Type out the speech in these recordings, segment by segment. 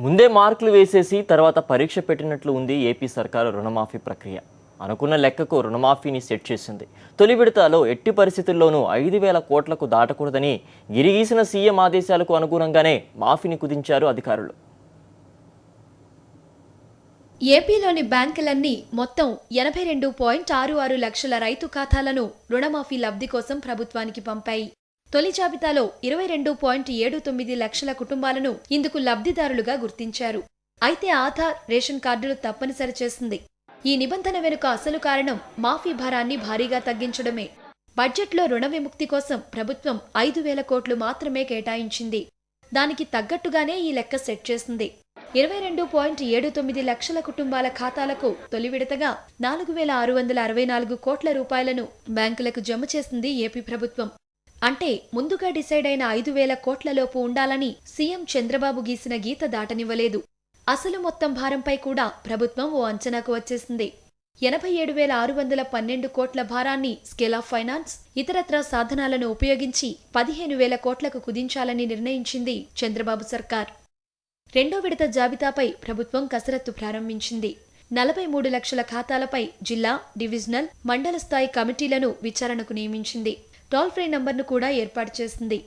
ముందే మార్కులు వేసేసి తర్వాత పరీక్ష పెట్టినట్లు ఉంది ఏపీ సర్కారు రుణమాఫీ ప్రక్రియ. అనుకున్న లెక్కకు రుణమాఫీని సెట్ చేసింది. తొలి విడతలో ఎట్టి పరిస్థితుల్లోనూ 5,000 కోట్లకు దాటకూడదని గిరిగీసిన సీఎం ఆదేశాలకు అనుగుణంగానే మాఫీని కుదించారు అధికారులు. ఏపీలోని బ్యాంకులన్నీ మొత్తం 82.66 లక్షల రైతు ఖాతాలను రుణమాఫీ లబ్ధి కోసం ప్రభుత్వానికి పంపాయి. తొలి జాబితాలో 22.79 లక్షల కుటుంబాలను ఇందుకు లబ్ధిదారులుగా గుర్తించారు. అయితే ఆధార్, రేషన్ కార్డులు తప్పనిసరి చేసింది. ఈ నిబంధన వెనుక అసలు కారణం మాఫీ భారాన్ని భారీగా తగ్గించడమే. బడ్జెట్లో రుణ విముక్తి కోసం ప్రభుత్వం 5,000 కోట్లు మాత్రమే కేటాయించింది. దానికి తగ్గట్టుగానే ఈ లెక్క సెట్ చేసింది. 22.79 లక్షల కుటుంబాల ఖాతాలకు తొలి విడతగా 4,664 కోట్ల రూపాయలను బ్యాంకులకు జమ చేసింది ఏపీ ప్రభుత్వం. అంటే ముందుగా డిసైడ్ అయిన 5,000 కోట్లలోపు ఉండాలని సీఎం చంద్రబాబు గీసిన గీత దాటనివ్వలేదు. అసలు మొత్తం భారంపై కూడా ప్రభుత్వం ఓ అంచనాకు వచ్చేసింది. 87,612 కోట్ల భారాన్ని స్కేల్ ఆఫ్ ఫైనాన్స్, ఇతరత్రా సాధనాలను ఉపయోగించి 15,000 కోట్లకు కుదించాలని నిర్ణయించింది చంద్రబాబు సర్కార్. రెండో విడత జాబితాపై ప్రభుత్వం కసరత్తు ప్రారంభించింది. 43 లక్షల ఖాతాలపై జిల్లా, డివిజనల్, మండల స్థాయి కమిటీలను విచారణకు నియమించింది. టోల్ ఫ్రీ నంబర్ను కూడా ఏర్పాటు చేసింది.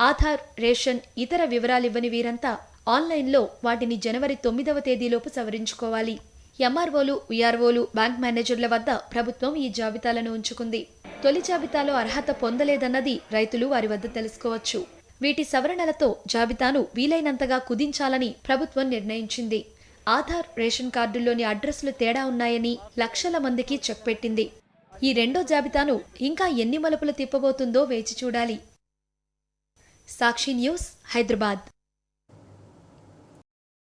ఆధార్, రేషన్, ఇతర వివరాలివ్వని వీరంతా ఆన్లైన్లో వాటిని జనవరి 9వ తేదీలోపు సవరించుకోవాలి. ఎంఆర్ఓలు, విఆర్ఓలు, బ్యాంక్ మేనేజర్ల వద్ద ప్రభుత్వం ఈ జాబితాలను ఉంచుకుంది. తొలి జాబితాలో అర్హత పొందలేదన్నది రైతులు వారి వద్ద తెలుసుకోవచ్చు. వీటి సవరణలతో జాబితాను వీలైనంతగా కుదించాలని ప్రభుత్వం నిర్ణయించింది. ఆధార్, రేషన్ కార్డుల్లోని అడ్రస్లు తేడా ఉన్నాయని లక్షల మందికి చెక్ పెట్టింది. ఈ రెండో జాబితాను ఇంకా ఎన్ని మలుపులు తిప్పబోతుందో వేచి చూడాలి. సాక్షి న్యూస్, హైదరాబాద్.